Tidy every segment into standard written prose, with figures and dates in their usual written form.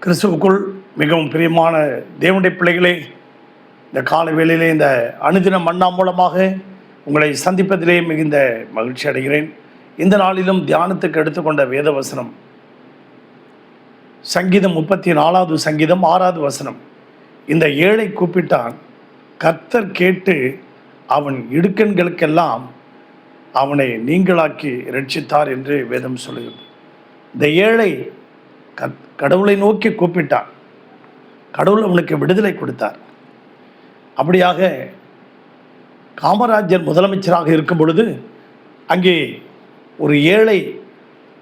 கிறிஸ்துவுக்குள் மிகவும் பிரியமான தேவனுடைய பிள்ளைகளே, இந்த கால வேளையிலே இந்த அனுதின மன்னா மூலமாக உங்களை சந்திப்பதிலே மிகுந்த மகிழ்ச்சி அடைகிறேன். இந்த நாளிலும் தியானத்துக்கு எடுத்துக்கொண்ட வேத வசனம் சங்கீதம் 34வது சங்கீதம் 6வது வசனம். இந்த ஏழை கூப்பிட்டான், கர்த்தர் கேட்டு அவன் இடுக்கண்களுக்கெல்லாம் அவனை நீங்களாக்கி ரட்சித்தார் என்று வேதம் சொல்லுகிறது. இந்த ஏழை கடவுளை நோக்கி கூப்பிட்டான், கடவுள் அவனுக்கு விடுதலை கொடுத்தார். அப்படியாக காமராஜர் முதலமைச்சராக இருக்கும் பொழுது அங்கே ஒரு ஏழை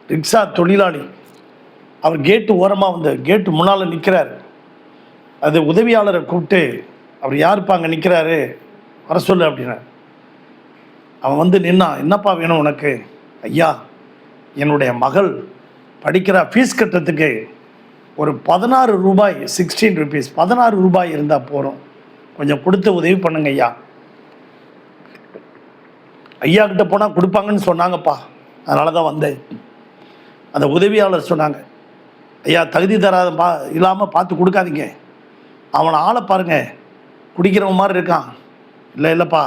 ரிக்ஷா தொழிலாளி, அவர் கேட்டு ஓரமாக வந்து கேட்டு முன்னால் நிற்கிறார். அது உதவியாளரை கூப்பிட்டு, அவர் யாருப்பா அங்கே நிற்கிறாரு, வர சொல்லு அப்படின்னா. அவன் வந்து நின்னான். என்னப்பா வேணும் உனக்கு? ஐயா, என்னுடைய மகள் படிக்கிற ஃபீஸ் கட்டுறதுக்கு ஒரு 16 ரூபாய், 16 rupees 16 ரூபாய் இருந்தால் போகிறோம், கொஞ்சம் கொடுத்து உதவி பண்ணுங்க ஐயா. ஐயா கிட்ட போனால் கொடுப்பாங்கன்னு சொன்னாங்கப்பா, அதனால தான் வந்தேன். அந்த உதவியாளர் சொன்னாங்க, ஐயா தகுதி தராத இல்லாமல் பார்த்து கொடுக்காதீங்க, அவனை ஆளை பாருங்க, குடிக்கிறவன் மாதிரி இருக்கான். இல்லைப்பா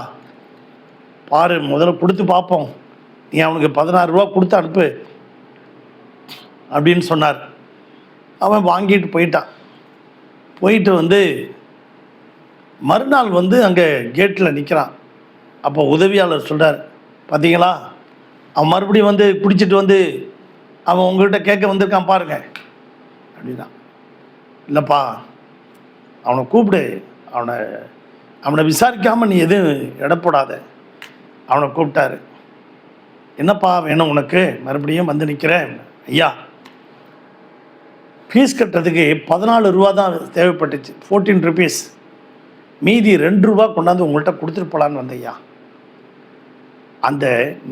பாரு, முதல்ல கொடுத்து பார்ப்போம், நீ அவனுக்கு 16 ரூபா கொடுத்து அனுப்பு அப்படின்னு சொன்னார். அவன் வாங்கிட்டு போயிட்டான். போயிட்டு வந்து மறுநாள் வந்து அங்கே கேட்டில் நிற்கிறான். அப்போ உதவியாளர் சொல்கிறார், பார்த்தீங்களா, அவன் மறுபடியும் வந்து குடிச்சிட்டு வந்து அவன் உங்கள்கிட்ட கேட்க வந்திருக்கான் பாருங்க அப்படின்னா. இல்லைப்பா, அவனை கூப்பிடு, அவனை விசாரிக்காமல் நீ எதுவும் இடப்படாத. அவனை கூப்பிட்டாரு. என்னப்பா வேணும் உனக்கு? மறுபடியும் வந்து நிற்கிறேன். ஐயா, ஃபீஸ் கட்டுறதுக்கு 14 ரூபா தான் தேவைப்பட்டுச்சு, 14 rupees, மீதி 2 ரூபா கொண்டாந்து உங்கள்கிட்ட கொடுத்துட்டு போகலான்னு வந்தையா. அந்த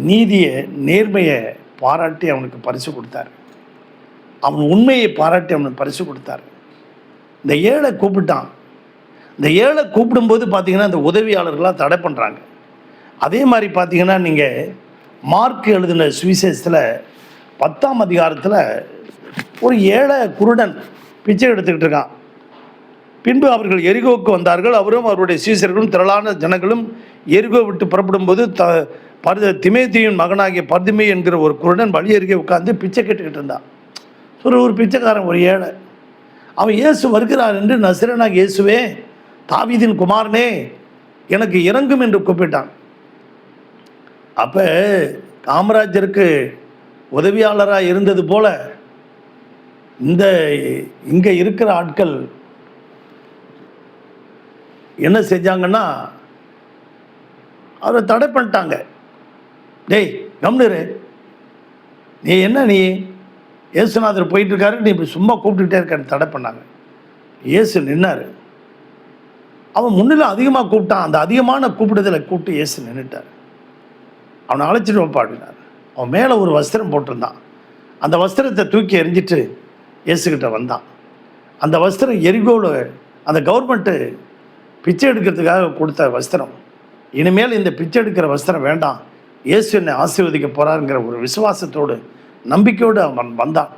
நீதியை, நேர்மையை பாராட்டி அவனுக்கு பரிசு கொடுத்தார். அவன் உண்மையை பாராட்டி அவனுக்கு பரிசு கொடுத்தார். இந்த ஏழை கூப்பிட்டான். இந்த ஏழை கூப்பிடும்போது பார்த்தீங்கன்னா இந்த உதவியாளர்களாக தடை பண்ணுறாங்க. அதே மாதிரி பார்த்தீங்கன்னா நீங்கள் மார்க் எழுதின சுவிசேஷத்தில் 10ஆம் அதிகாரத்தில் ஒரு ஏழை குருடன் பிச்சை எடுத்துக்கிட்டு இருக்கான். பின்பு அவர்கள் எரிகோவுக்கு வந்தார்கள். அவரும் அவருடைய சீசர்களும் திரளான ஜனங்களும் எரிகோ விட்டு புறப்படும்போது திமேத்தியின் மகனாகிய பர்திமை என்கிற ஒரு குருடன் வழி அருகே உட்கார்ந்து பிச்சை கேட்டுக்கிட்டு இருந்தான். ஒரு பிச்சைக்காரன், ஒரு ஏழை. அவன் இயேசு வருகிறார் என்று, நசரேயனாகிய இயேசுவே, தாவீதின் குமாரனே, எனக்கு இறங்கும் என்று கூப்பிட்டான். அப்போ காமராஜருக்கு உதவியாளராக இருந்தது போல இங்கே இருக்கிற ஆட்கள் என்ன செஞ்சாங்கன்னா அவரை தடை பண்ணிட்டாங்க. டேய் கம்னரு, நீ இயேசுநாதர் போயிட்டுருக்காரு, நீ இப்படி சும்மா கூப்பிட்டுக்கிட்டே இருக்கான்னு தடை பண்ணாங்க. இயேசு நின்னார். அவன் முன்னில் அதிகமாக கூப்பிட்டான். அந்த அதிகமான கூப்பிடுதலை கூப்பிட்டு இயேசு நின்றுட்டார். அவனை அழைச்சிட்டு வைப்பாடினார். அவன் மேலே ஒரு வஸ்திரம் போட்டிருந்தான். அந்த வஸ்திரத்தை தூக்கி எறிஞ்சிட்டு இயேசுக்கிட்ட வந்தான். அந்த வஸ்திரம் எரிகோவில் அந்த கவர்மெண்ட்டு பிச்சை எடுக்கிறதுக்காக கொடுத்த வஸ்திரம். இனிமேல் இந்த பிச்சை எடுக்கிற வஸ்திரம் வேண்டாம், இயேசு என்னை ஆசீர்வதிக்க போகிறாருங்கிற ஒரு விசுவாசத்தோடு, நம்பிக்கையோடு அவன் வந்தான்.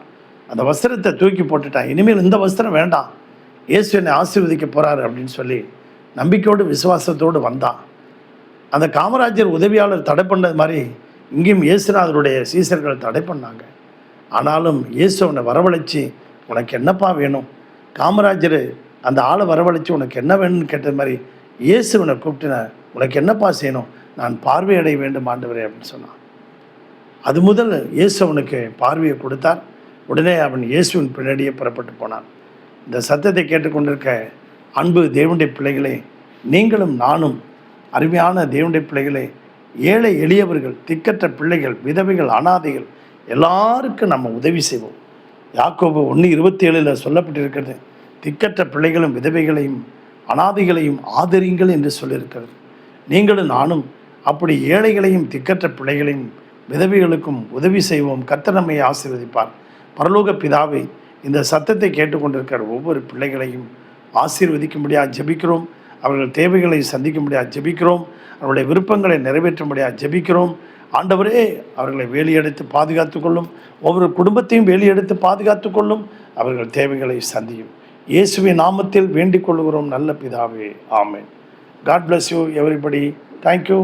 அந்த வஸ்திரத்தை தூக்கி போட்டுட்டான். இனிமேல் இந்த வஸ்திரம் வேண்டாம், இயேசு என்னை ஆசீர்வதிக்க போகிறாரு அப்படின்னு சொல்லி நம்பிக்கையோடு விசுவாசத்தோடு வந்தான். அந்த காமராஜர் உதவியாளர் தடை பண்ணது மாதிரி இங்கேயும் இயேசுநாதருடைய சீசர்கள் தடை பண்ணாங்க. ஆனாலும் இயேசு அவனை வரவழைச்சி, உனக்கு என்னப்பா வேணும்? காமராஜர் அந்த ஆளை வரவழைச்சி உனக்கு என்ன வேணும்னு கேட்டது மாதிரி இயேசுவனை கூப்பிட்டு, உனக்கு என்னப்பா செய்யணும்? நான் பார்வையடைய வேண்டும் ஆண்டவரே அப்படின்னு சொன்னான். அது முதல் இயேசு அவனுக்கு பார்வையை கொடுத்தார். உடனே அவன் இயேசுவின் பின்னாடியே புறப்பட்டு போனான். இந்த சத்தத்தை கேட்டுக்கொண்டிருக்க அன்பு தேவனுடைய பிள்ளைகளே, நீங்களும் நானும் அருமையான தேவனுடைய பிள்ளைகளே, ஏழை எளியவர்கள், திக்கற்ற பிள்ளைகள், விதவைகள், அனாதைகள் எல்லாருக்கும் நம்ம உதவி செய்வோம். யாக்கோபு 1:27 சொல்லப்பட்டிருக்கிறது, திக்கற்ற பிள்ளைகளும் விதவைகளையும் அனாதைகளையும் ஆதரிங்கள் என்று சொல்லியிருக்கிறது. நீங்களும் நானும் அப்படி ஏழைகளையும் திக்கற்ற பிள்ளைகளையும் விதவைகளுக்கும் உதவி செய்வோம். கர்த்தர் நம்மை ஆசீர்வதிப்பார். பரலோக பிதாவே, இந்த சத்தத்தை கேட்டுக்கொண்டிருக்கிற ஒவ்வொரு பிள்ளைகளையும் ஆசீர்வதிக்கும்படியாக ஜெபிக்கிறோம். அவர்கள் தேவைகளை சந்திக்கும்படியாக ஜெபிக்கிறோம். அவருடைய விருப்பங்களை நிறைவேற்றும்படியாக ஜெபிக்கிறோம். ஆண்டவரே, அவர்களை வேலியெடுத்து பாதுகாத்து கொள்ளும். ஒவ்வொரு குடும்பத்தையும் வேலியெடுத்து பாதுகாத்து கொள்ளும். அவர்கள் தேவைகளை சந்தியும். இயேசுவின் நாமத்தில் வேண்டிக் கொள்கிறோம் நல்ல பிதாவே. ஆமென். God bless you everybody. Thank you.